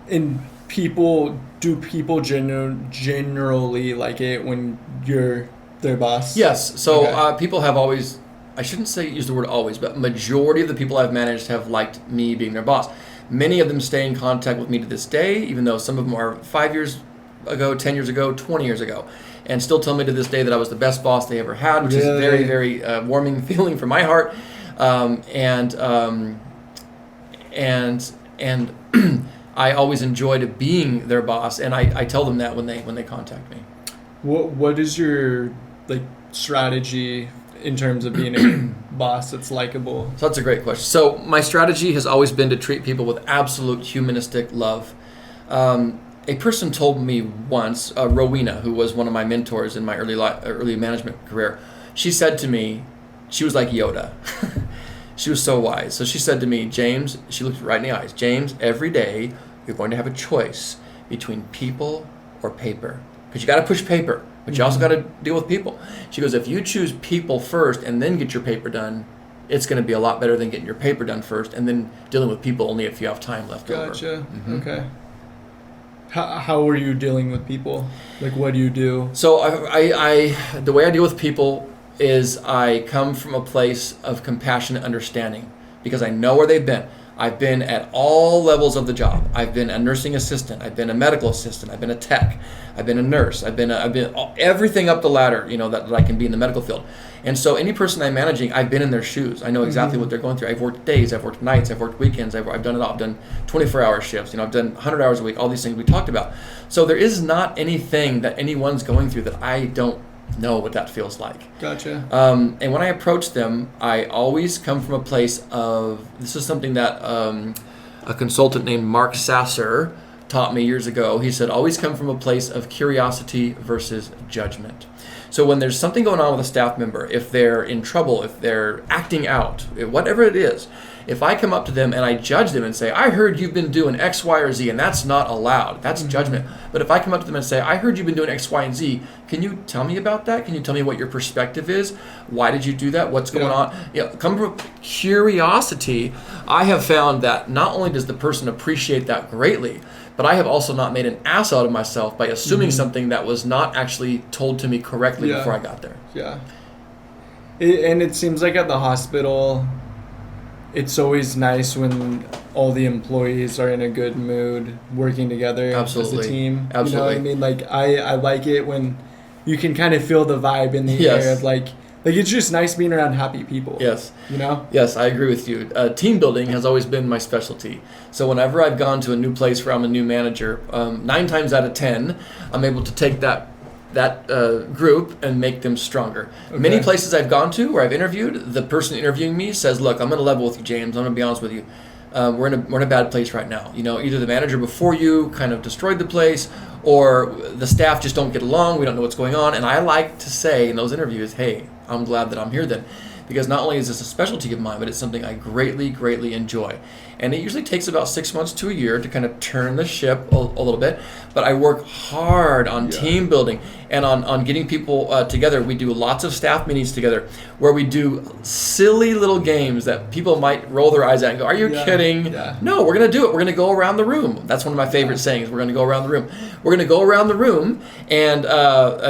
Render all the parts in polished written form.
And do people generally like it when you're their boss? Yes. So Okay. people have always, I shouldn't say use the word always, but majority of the people I've managed have liked me being their boss. Many of them stay in contact with me to this day, even though some of them are 5 years ago, 10 years ago, 20 years ago, and still tell me to this day that I was the best boss they ever had, which is very, Really? very warming feeling for my heart. Um, and um, and and I always enjoyed being their boss, and I tell them that when they contact me. What is your like strategy in terms of being a boss that's likable? So that's a great question. So my strategy has always been to treat people with absolute humanistic love. A person told me once, Rowena, who was one of my mentors in my early management career, she said to me, she was like Yoda. She was so wise. So she said to me, James, she looked right in the eyes, James, every day you're going to have a choice between people or paper. Because you got to push paper, but you also got to deal with people. She goes, if you choose people first and then get your paper done, it's going to be a lot better than getting your paper done first and then dealing with people only if you have time left over. Gotcha. Okay. How are you dealing with people? Like, what do you do? So the way I deal with people is I come from a place of compassionate understanding because I know where they've been. I've been at all levels of the job. I've been a nursing assistant. I've been a medical assistant. I've been a tech. I've been a nurse. I've been everything up the ladder, that I can be in the medical field. And so any person I'm managing, I've been in their shoes. I know exactly what they're going through. I've worked days. I've worked nights. I've worked weekends. I've done it all. I've done 24-hour shifts. I've done 100 hours a week. All these things we talked about. So there is not anything that anyone's going through that I don't know what that feels like. Gotcha. And when I approach them, I always come from a place of, this is something that a consultant named Mark Sasser taught me years ago. He said, always come from a place of curiosity versus judgment. So when there's something going on with a staff member, if they're in trouble, if they're acting out, whatever it is, if I come up to them and I judge them and say, I heard you've been doing X, Y, or Z, and that's not allowed. That's judgment. But if I come up to them and say, I heard you've been doing X, Y, and Z, can you tell me about that? Can you tell me what your perspective is? Why did you do that? What's going on? Come from curiosity. I have found that not only does the person appreciate that greatly, but I have also not made an ass out of myself by assuming something that was not actually told to me correctly before I got there. Yeah. And it seems like at the hospital, it's always nice when all the employees are in a good mood, working together as a team. Absolutely. You know what I mean? Like, I like it when you can kind of feel the vibe in the air of like it's just nice being around happy people. Yes. Yes, I agree with you. Team building has always been my specialty. So whenever I've gone to a new place where I'm a new manager, 9 times out of 10, I'm able to take that group and make them stronger. Okay. Many places I've gone to where I've interviewed, the person interviewing me says, look, I'm going to level with you, James. I'm going to be honest with you. We're in a bad place right now. Either the manager before you kind of destroyed the place, or the staff just don't get along. We don't know what's going on. And I like to say in those interviews, hey, I'm glad that I'm here then. Because not only is this a specialty of mine, but it's something I greatly, greatly enjoy. And it usually takes about 6 months to a year to kind of turn the ship a little bit. But I work hard on team building and on getting people together. We do lots of staff meetings together where we do silly little games that people might roll their eyes at and go, are you kidding? Yeah. No, we're going to do it. We're going to go around the room. That's one of my favorite sayings. We're going to go around the room. We're going to go around the room, and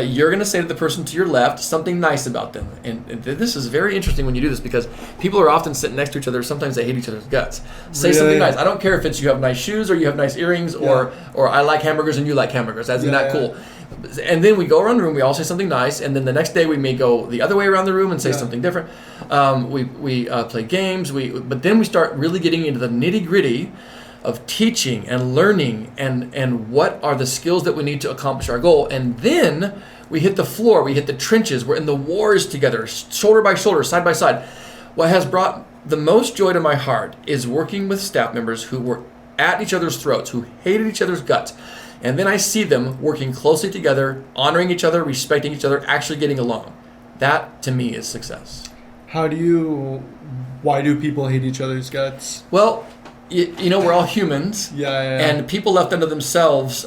you're going to say to the person to your left something nice about them. And this is very interesting when you do this because people are often sitting next to each other. Sometimes they hate each other's guts. Say something nice. I don't care if it's you have nice shoes or you have nice earrings or I like hamburgers and you like hamburgers. Isn't that cool? And then we go around the room. We all say something nice, and then the next day we may go the other way around the room and say something different. We play games. But then we start really getting into the nitty-gritty of teaching and learning and what are the skills that we need to accomplish our goal. And then we hit the floor. We hit the trenches. We're in the wars together, shoulder by shoulder, side by side. What has brought the most joy to my heart is working with staff members who were at each other's throats, who hated each other's guts. And then I see them working closely together, honoring each other, respecting each other, actually getting along. That, to me, is success. Why do people hate each other's guts? Well, we're all humans. And people left unto themselves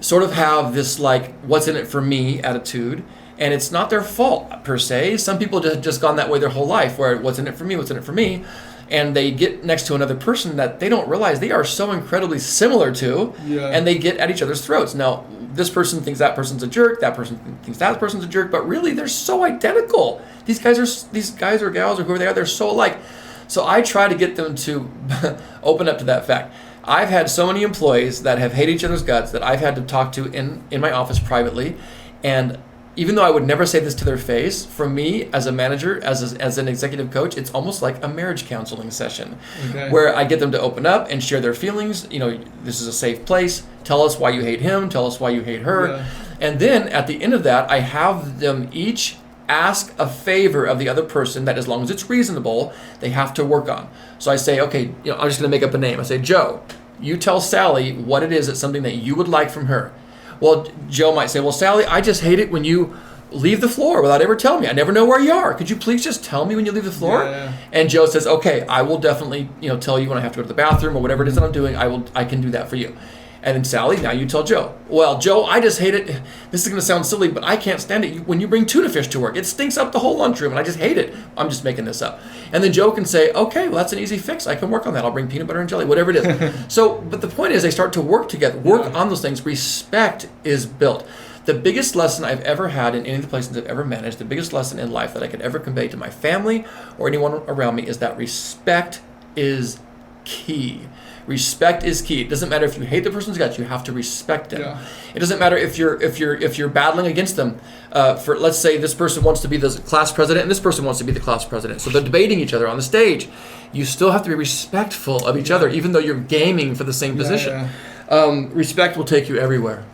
sort of have this, like, what's in it for me attitude. And it's not their fault, per se. Some people just gone that way their whole life, where what's in it for me, what's in it for me. and they get next to another person that they don't realize they are so incredibly similar to, and they get at each other's throats. Now, this person thinks that person's a jerk, that person thinks that person's a jerk, but really they're so identical. These guys or gals or whoever they are, they're so alike. So I try to get them to open up to that fact. I've had so many employees that have hated each other's guts that I've had to talk to in my office privately, and even though I would never say this to their face, for me as a manager, as an executive coach, it's almost like a marriage counseling session, where I get them to open up and share their feelings. This is a safe place. Tell us why you hate him. Tell us why you hate her. And then at the end of that, I have them each ask a favor of the other person that, as long as it's reasonable, they have to work on. So I say, okay, I'm just going to make up a name. I say, Joe, you tell Sally what it is that's something that you would like from her. Well, Joe might say, well, Sally, I just hate it when you leave the floor without ever telling me. I never know where you are. Could you please just tell me when you leave the floor? And Joe says, okay, I will definitely, tell you when I have to go to the bathroom or whatever it is that I'm doing. I can do that for you. And then Sally, now you tell Joe. Well, Joe, I just hate it. This is going to sound silly, but I can't stand it when you bring tuna fish to work. It stinks up the whole lunchroom, and I just hate it. I'm just making this up. And then Joe can say, okay, well, that's an easy fix. I can work on that. I'll bring peanut butter and jelly, whatever it is. But the point is they start to work together, work on those things. Respect is built. The biggest lesson I've ever had in any of the places I've ever managed, the biggest lesson in life that I could ever convey to my family or anyone around me is that respect is key. Respect is key. It doesn't matter if you hate the person's guts; you have to respect them. It doesn't matter if you're battling against them. For, let's say, this person wants to be the class president and this person wants to be the class president, so they're debating each other on the stage. You still have to be respectful of each other, even though you're gaming for the same position. Respect will take you everywhere.